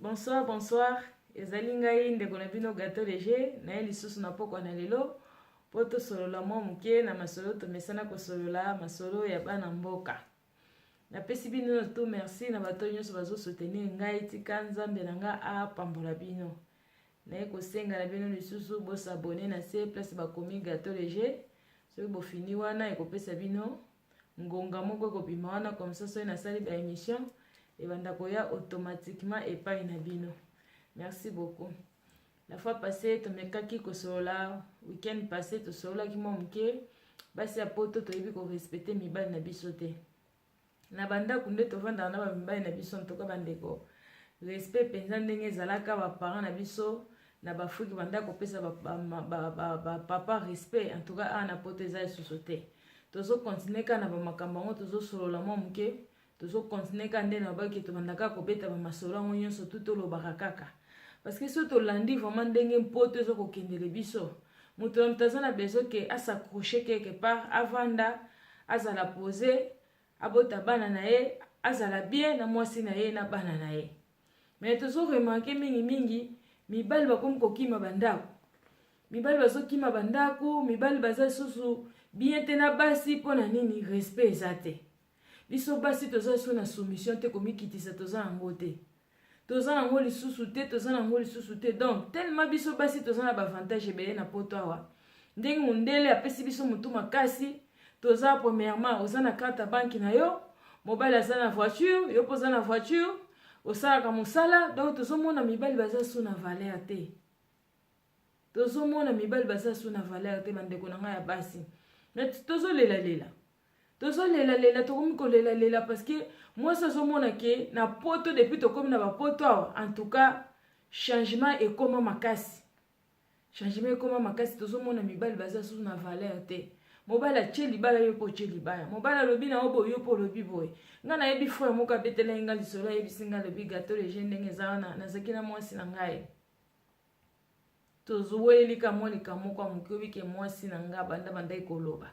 Bonsoir, bonsoir. Ezali ngai ndeko na bino gâteau léger na lisusu na poko na lelo poto solola mwa muke na masolo tomesana kosolola masolo ya bana mboka. Napesi bino tout merci na bato nyonso bazo soutenir ngai tika nzambe na nga apambola bino. Na kosenga na bino lisusu bo s'abonner na se place bakomi gâteau léger. Soki bo fini wana ekopesa bino ngonga moko ekobima wana comme ça soki nasali ba émission et banda koya automatiquement epai na bino. Merci beaucoup. La fois passée, tu me kaki kosola, week-end passé, tu sola qui m'a muke, basi ya poto to yebi ko respecter mi bal na bisote. Na banda kunde to vanda na ba mi bal na biso ntoka bandeko. Respect penza ndenge zalaka ba parents na biso, na ba fuki banda ko pesa ba papa respect en tout cas ana poto za sosote. Tozo continuer kana ba makambo ngo tozo solola mwa muke, tozo continuer kande na ba ki to bandaka ko beta ba masolo ngo nyonso tutolo bakaka. Parce que si tu l'as vraiment dengue mpoto zo ko kendele biso muto mtazana beso ke asakrocher quelque part avanda azala poser abota bana na ye azala bien na mwasi na ye na bana na ye. Mais tozo remarquer mingi mibali bakom kokima bandako, mibali bazo kima bandako, mibali baza susu bien te na basi pona nini respect ezate biso basi toza so na soumission te komikitisa toza ngote toza nango lisusu te, toza nango lisusu te. Donc tellement biso basi toza na avantage ebele na poto awa ndenge mundele apesi biso mutu makasi. Toza premièrement oza na carte banki na yo, mobile aza na voiture, yo poza na voiture, osalaka mosala. Donc tozomona mibali baza so na valeur te, tozomona mibali baza so na valeur te bandeko na ngai ya basi. Mais tozolela tokomi kolela parce que moi ça zomona ke na poto depuis to comme na ba poto en tout cas changement et comment makasi, changement et comment makasi tozomona mibali baza sous na valeur te. Mobala cheli bala yo po cheli baya, mobala lobi na obo yo po lobi boy nga na yebi frère moka betela inga lisolo yebi singa lobi gâteau les jeunes ndenge zana na zakina mwasi na ngai tozuweli ka mwali ka moko mukobi ke mwasi na nga banda ikoloba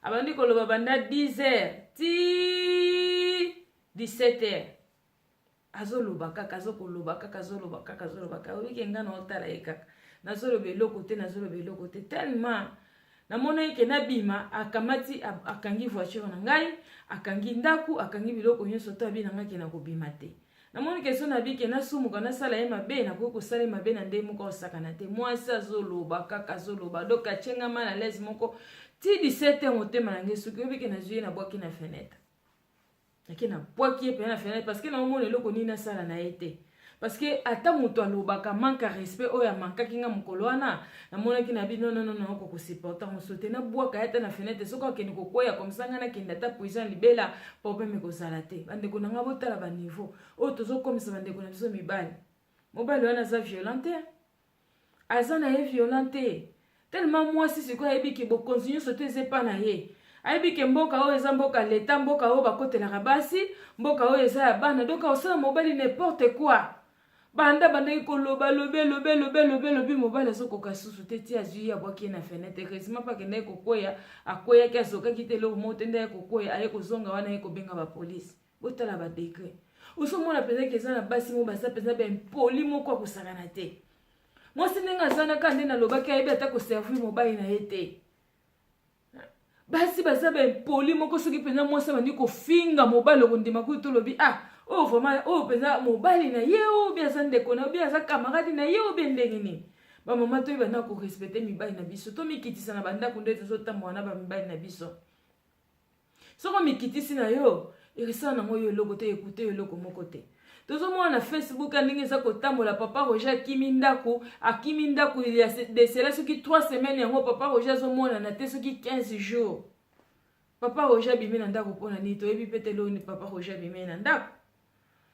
abandi koloba banda 10h ti 17h azoloba kaka azokoloba kaka azoloba kaka wiki nga na otala ekaka nazoloba eloko te nazoloba eloko te tellement namona eke nabima akamati akangi voiture na ngai akangi ndaku akangi biloko nyonso to abi na ngai na kobima te. Namoni ke so na bi ke nasumuka nasala ye mabe na ko sala mabe na nde moko osakana te mwasi azoloba kaka azoloba donc achenga mana les moko ti 17h motema na ngai soki obi ke na zuye na bwaki na fenêtre ake na bwaki pe na fenêtre parce que na omona eloko nini nasala na ye te. Parce que ata muto alobaka manque respect oya manka kinga mukolo wana namona ki na bi non ko supporter on sauter na bwaka ata na fenêtre soko ke ni kokoya comme ça ngana kenda ta puissant libela problème ko salate bande ko nga botala ba niveau o tozo comme ça bande ko na biso mibali mobali wana za violente azana ye violente tellement moi si ko yebi ki bo continue sauter c'est pas na ye aibi ke mboka o eza mboka leta mboka o bakotela basi mboka o eza ya bana donc osala mobali n'importe quoi banda ikoloba lobe mobile soko kasusu te ti azui ya bwaki na fenêtre heureusement pas kende kokoya akoya ki azoka kitelo mote nda kokoya aye kozonga wana ye kobenga ba police botala ba degré osomona peza ke za na basi mo basa peza ben poli moko akosakana te moi sinenga zana kande na lobaki ayebi ata ko servir mobile na yete basi basa ben poli moko soki peza moi sa bandi ko finga mobile kondima ku to lobi oh vraiment oh peza mobile na ye o bien ça ndeko na bien ça camarade na ye o bien ndengini ba mama to ibana ko respecter mibali na biso to mikitisa na banda kunde to tambo na ba mibali na biso soko mikitisi na yo irisa na ngoyo logo te écouter yo logo moko te tozo mo na Facebook ndenge za ko tambola papa Roger Kimindaku akimindaku il y a de cela ce qui 3 semaines yango papa Roger zo mona na te ce qui 15 jours papa Roger bimena ndako pona ni to ebi petelo ni papa Roger bimena ndako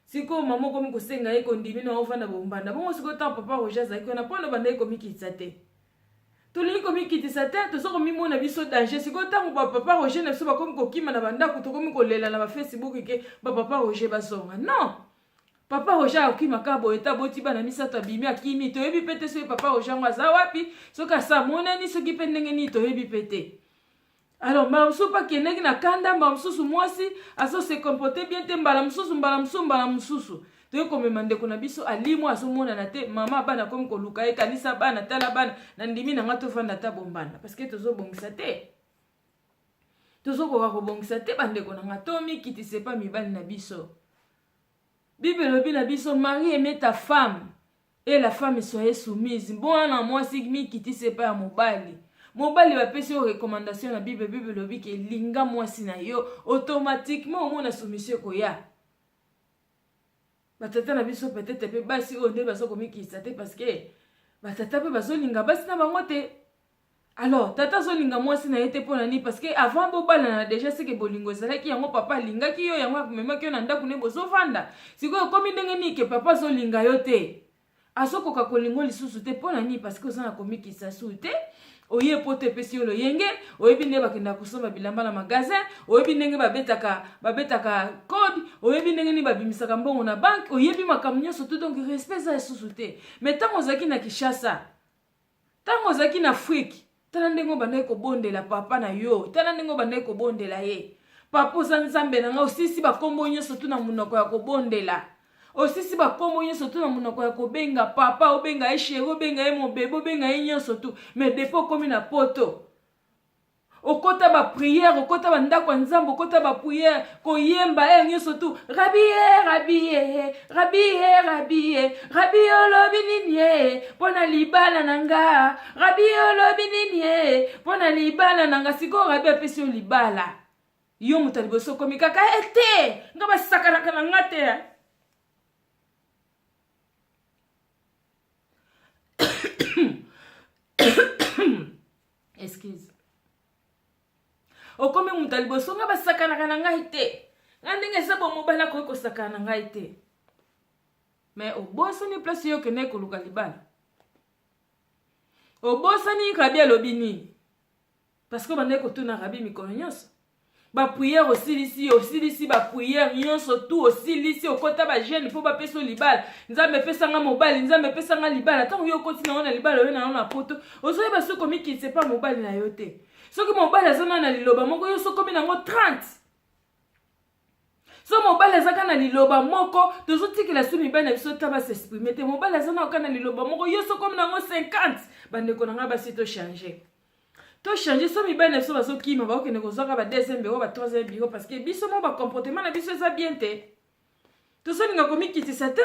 siko mama komi kosenga ye kondimi na ofanda bombanda bongo siko ta papa Roger zaki na pona banda ye komikitisa te toli komikitisa te to soko mimona biso danger siko ta papa Roger na biso bakomi kokima na banda ko to komi kolela na ba Facebook ke ba papa Roger basonga non papa Roger akima ka bo eta boti bana misato abimi akimi to yebi pete so papa Roger ngwaza wapi soka sa mona ni soki pe ndenge ni to yebi pete. Alors mamso pa keneki na kanda mamsusu mwasi aso se comporter bien te mbala msusu toye komema ndeko na biso alimo azomonana te mama bana komi koluka ye kanisa bana tala bana na ndimi na nga tovanda ata bombanda parce que tozobongisa te tozokoka kobongisa te bandeko na nga tomikitise pa mibali na biso. Bible elobi na biso Marie aimait ta femme et la femme soyait soumise. Mwana mwasi mikitise pa ya mobali. Mobali bapesi yo recommandation na Bible elobi ke linga mwasi na yo automatiquement omona soumission koya. Batata na biso peut-être pe basi o nde bazo komikisa te parce que batata pe bazo linga basi na bango te. Alors tata zo linga mwasi na yete pona ni parce que avant bobala na déjà c'est que bolingo ezalaki yango papa linga ki yo yango memaki yo na ndako ne bozo vanda. Siko komi ndenge ni ke papa zo linga yo te. Asokoka kolingo lisusu te pona ni parce que ozana komikisa su te. Oye pote pesi yo lo yenge, oyebi ndenge bakenda kosomba bilamba na magasin, oyebi ndenge babetaka code, oyebi ndenge ni babimisaka mbongo na banque, oyebi makambo nyonso tout donc respect za esusu te. Mais tango ozaki na Kinshasa, tango ozaki na Afrique, tala ndenge bandai kobondela papa na yo, tala ndenge bandai kobondela ye. Papa oza nzambe na nga osisi bakombo nyonso tout na munoko ya kobondela. Osisi bakombo nyonso tu na munoko ya kobenga papa, obenga ye chéri, obenga ye mon bébé, obenga ye nyonso tu. Mais depo komi na poto. Okota ba prière, okota ba ndako nzambo, okota ba prière, koyemba ye nyonso tu. Rabi olobi nini pona libala nanga. Rabi olobi nini pona libala nanga. Siko rabi apesi yo libala. Yo mutaliboso komi kaka ete. Nga ba sakana kana ngate. Excuse. Okomi mutaliboso nga basakana kana ngai te. Nga ndenge sabo mobala ko sakana ngai te. Mais oboso ni place yo kene koluka libala. Oboso ni rabi alobini. Parce que bande ko tuna rabi mikono nyonso. Ba prière osilisi ba prière nyonso tout osilisi okota ba jeune po ba peso libala. Nzambe pesa nga mobali, nzambe pesa nga libala. Tango yo kotina na libala yo na poto. Ozoye ba soko miki c'est pas mobali na yo te. Soki mobali azana na liloba moko yo soko mi nango 30. So mobali azaka na liloba moko tozotikela su mibali na biso taba s'exprimer te. Mobali azana okana liloba moko yo soko mi nango 50. Bandeko na nga basi to changer. To changer so mibali na biso bazokima ba okende kozwaka ba deuxième bureau ba troisième bureau parce que biso mo ba comportement na biso eza bien te. To so ninga komikitisa te.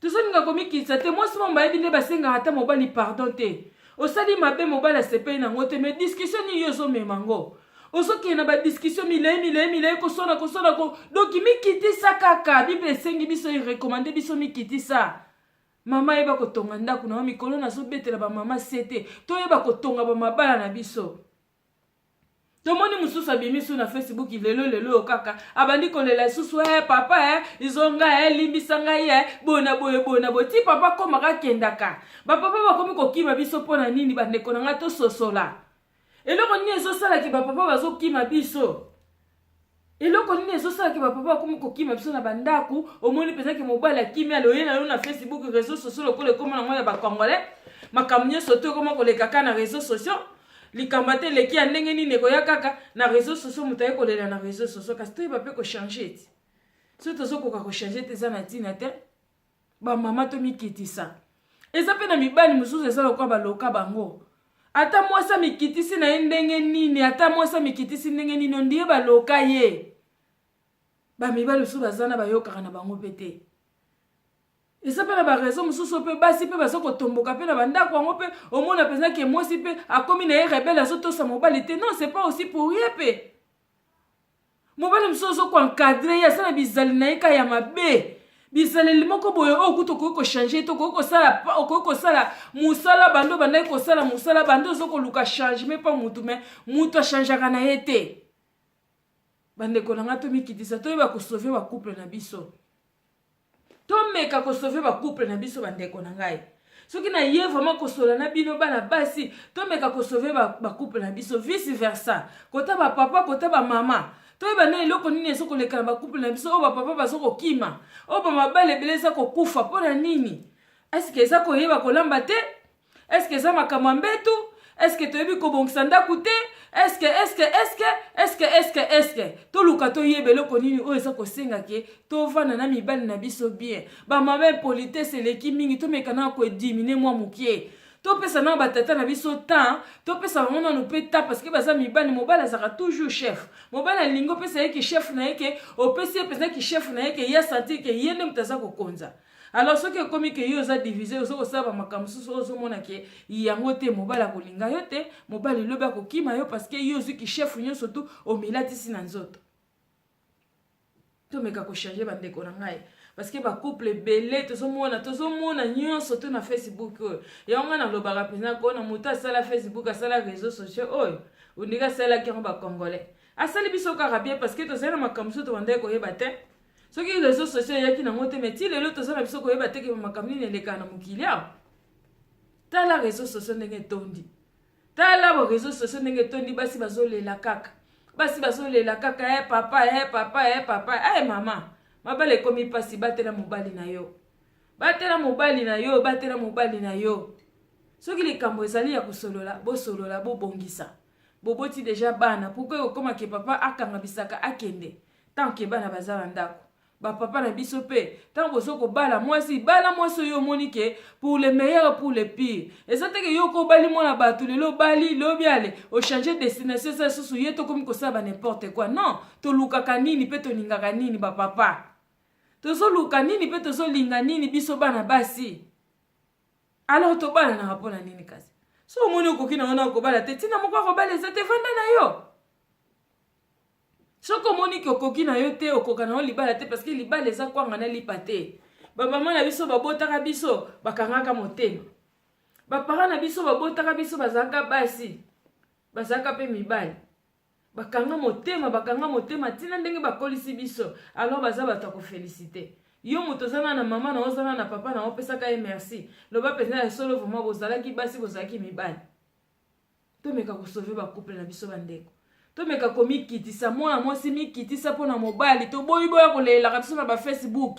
To so ninga komikitisa te. Moi souvent ba ebinde basenga ata mobali pardon te. Osali mabe mobali asepe na ngote mais discussion ni yo zo memango. Osoki na ba discussion mile kosona ko donc mikitisa kaka Bible sengi biso i recommander biso mikitisa. Mama eba kotonga ndako na mikolo na so betela ba mama sete. To eba kotonga ba mabala na biso. Tomoni mususu abimisu na Facebook lelo kaka. Abandi kolela susu papa izonga limbisanga bona boye ti papa koma ka kendaka. Ba papa bakomi kokima biso pona nini bandeko na nga to sosola. Eloko nini ezosala ki ba papa bazokima biso. Eloko nini ezosala ki ba papa bakomi kokima biso na bandaku omoni pesa ke mobala kimi aloye na na Facebook réseaux sociaux lokole koma na ngwa ba congolais makambo nyonso to koma koleka kana réseaux sociaux. Likambate leki ya ndenge nini ko ya kaka na réseaux sociaux mutaye kolela na réseaux sociaux kasi to ba pe ko changer ti. So tozo ko changer te za na tina te. Ba mama to mikitisa. Eza pe na mibali mususu eza lokwa ba loka bango. Ata mwasa mikitisi na ndenge nini, ata mwasa mikitisi ndenge nini ondie ba loka ye. Ba mibali mususu bazana ba yoka na bango pete. Eza pe na ba raison mususu pe basi pe bazo kotomboka pe na banda kwa ngope omona pesa ke mwasi pe akomi na ye rebelle azoto sa mobali te. Non, c'est pas aussi pour rien pe. Mobali mususu ko encadrer ya sana bizali na ika ya mabe. Bizali moko boye okuto ko changer to ko sala musala bando banda ko sala musala bando zoko luka change mais pas mutu mais mutu changer kana yete. Bande ko nga to mikitisa to ba ko sauver ba couple na biso. Tomeka ko sauver ba couple na biso bandeko na ngai. Soki na ye vraiment ko sola na bino bana basi, tomeka ko sauver ba couple na biso vice versa. Kota ba papa, kota ba mama. Toyeba na eloko nini esoko leka na ba couple na biso o ba papa bazoko kima. O ba mabale beleza ko kufa pona nini? Est-ce que eza ko yeba ko lamba te? Est-ce que eza makambo mbetu? Est-ce que toyebi ko bongisa ndaku te? eske toluka toyeba eloko nini oyo eza kosenga ke tovanda na mibali na biso bien bamabe politesse eleki mingi tomeka na koedimine mwa mokie topesa na batata na biso temps topesa bango nanu mpe temps parce que baza mibali mobali azaka toujours chef mobali alingi opesa ye ke chef na ye ke opesi ye mpenza ke chef na ye ke ye asentir ke ye nde moto aza kokonza alors soki ekomi ke yo oza divise oza kosala bamakambo mosusu ozomona ke yango te mobali akolinga yo te mobali elobi akokima yo parce que yo ozwiki chef nyonso tu omilatisi na nzoto tomeka kochange bandeko na ngai parce que bacouple ebele tozomona nyonso to na Facebook oyo yango ngai nalobaka mpenza kona moto asala Facebook asala réseaux sociaux oyo ondiki asalaki yango bacongolais asali biso kaka bien parce que tozali na makambo mosusu tobandaki koyeba te soki réseaux sociaux eyaki nango te meti lelo toza na biso koyeba te ke makambo nini elekaka na mokili awa tala réseaux sociaux ndenge etondi tala bo réseaux sociaux ndenge etondi basi bazolela kaka papa mama mabala ekomi mpasi batela mobali na yo soki likambo ezali ya kosolola bosolola bobongisa boboti deja bana pourkoi okomake papa akanga bisaka akende tanke bana baza bandako bapapa na biso mpe ntango bozo kobala mwasi bala mwasi oyo omoni ke pour le meilleur pour le pire eza teke yo kobali mwana bato lelo bali lobi ale ochange destination eza susu ye tokomi kosala ba n'importe quoi non tolukaka nini mpe tolingaka nini bapapa tozoluka nini mpe tozolinga nini biso bana basi alors tobala na rapona nini kasi so omoni okoki na wana okobala te ntina moko akobala eza te vanda na yo soko omoni ke okoki na yo te okoka na yo libala te parce que libala eza kwanga na lipa te bamama na biso babotaka biso bakangaka motema bapara na biso babotaka biso bazalaka basi bazalaka mpe mibali bakanga motema ntina ndenge bakolisi biso alors baza bato ya kofelicite yo moto ozana na mama na ozana na papa na opesaka ye merci loba mpenza ya solo vraimen bozalaki basi bozalaki mibali tomeka kosauve bacouple na biso bandeko tomeka komikitisa mwana mwasi mikitisa mpona mobali toboyi boya kolelaka biso na bafacebook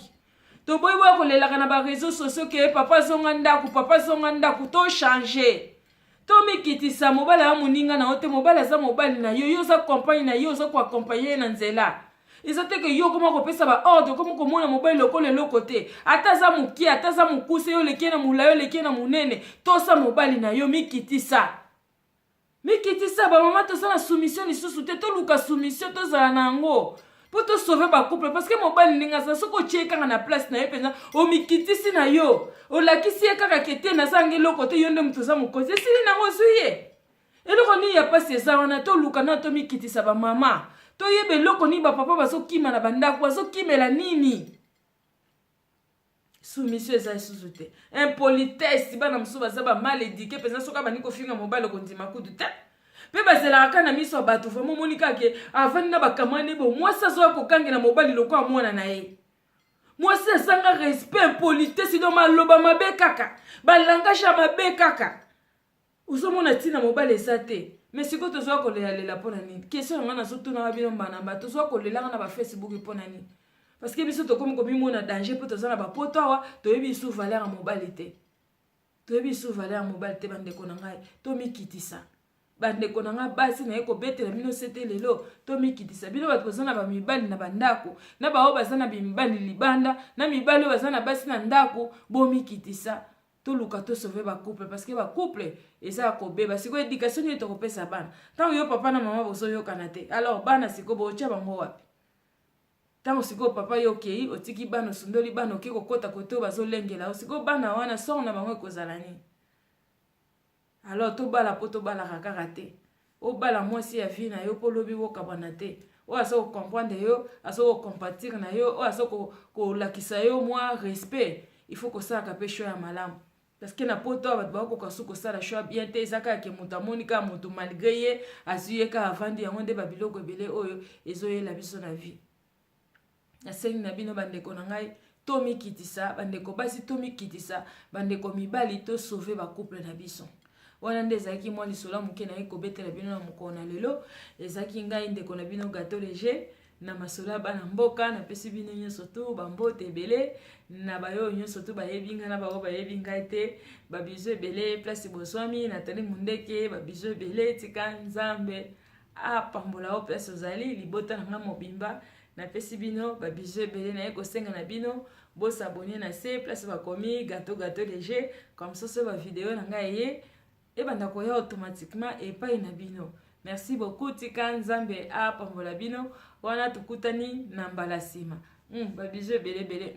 toboyi boya kolelaka na bareseau sociaux ke papa zonga ndako tochange tomikitisa mobali ya moninga na yo te mobali aza mobali na yo yo oza compagne na yo oza koakompagne ye na nzela eza te ke yo koma kopesa baordre koma komona mobali lokola eloko te ata aza mokie ata aza mokuse yo lekie na molai yo lekie na monene tosa mobali na yo mikitisa bamama toza na soumission lisusu te toluka soumission tozala na yango mpo tosauve bacouple parce que mobali ndenge aza soki otie kaka na place na ye mpenza omikitisi na yo olakisi ye kaka kete nazanga eloko te yo nde moto oza mokonzi esili nango ozwi ye eloko nini ya pasi eza wana toluka na tomikitisa bamama toyeba eloko nini bapapa bazokima na bandako bazokimela nini soumission eza lisusu te impolitesse bana mosusu baza bamal éduqué mpenza soki abandi kofinga mobali okondima kudu te mpe bazelaka kaka na miso ya bato vraimen omoni kake avandi na bakamane bo mwasi azoya kokangela mobali lokola mwana na ye mwasi asanga respect impolitesse do maloba mabe kaka balangage ya mabe kaka ozomona ntina mobali eza te mais sikoyo tozoya kolelalela mpo na nini question yango nazotunaka bino mbanamba tozoya kolelaka na bafacebook mpo na nini parce que biso tokomi komimona danger mpo toza na bapoto awa toyebi isu valeur ya mobali te bandeko na ngai tomikitisa bandeko na ngai basi na ye kobetela bino sete lelo tomikitisa bino bato baza na bamibali na bandako na baoyo baza na bimibali libanda na mibali oyo baza na basi na ndako bomikitisa toluka tosauve bacouple parce que bacouple eza ya kobeba sikoyo éducation nini tokopesa bana ntango yo papa na mama bozoyokana te alors bana sikoyo bootya bango wapi ntango sikoyo papa yo okei otiki bana osundoli bana oke kokota kote oyo bazolengela sikoyo bana wana sor na bango ekozala nini alors tobala mpo tobalaka kaka te obala mwasi ya vie na yo mpo lobi wokabwana te oyo aza kokomprendre yo aza kocompatire na yo oyo aza kolakisa yo mwa respect il faut kosalaka mpe sho ya malamu parce que na poto bato bakokoka su kosala sho bien te eza kaka ke moto amoni kaka moto malgré ye azwi ye kaka avandi yango nde babiloko ebele oyo ezoyela biso na vie nasengi na bino bandeko na ngai tomikitisa bandeko basi tomikitisa bandeko mibali tosauve bacouple na biso wana nde ezalaki mwa lisolo moke na ye kobetela bino na mokolo na lelo ezalaki ngai ndeko na bino Gato Léger na masolo ya bana mboka napesi bino nyonso tu bambote ebele na bayo nyonso tu bayebi ngai na baoyo bayebi ngai te babizo ebele place boswami Nathalie Mundeke babizo ebele tika Nzambe apambola o place ozali libota na nga mobimba na pesi bino ba bisou ebele na ye kosenga na bino bo s'abonner na se place bakomi gâteau léger comme ça ba vidéo na nga ye e banda koya automatiquement epai na bino. Merci beaucoup, tika nzambe apambola bino wana tukutani na mbala sima. Ba bisou ebele.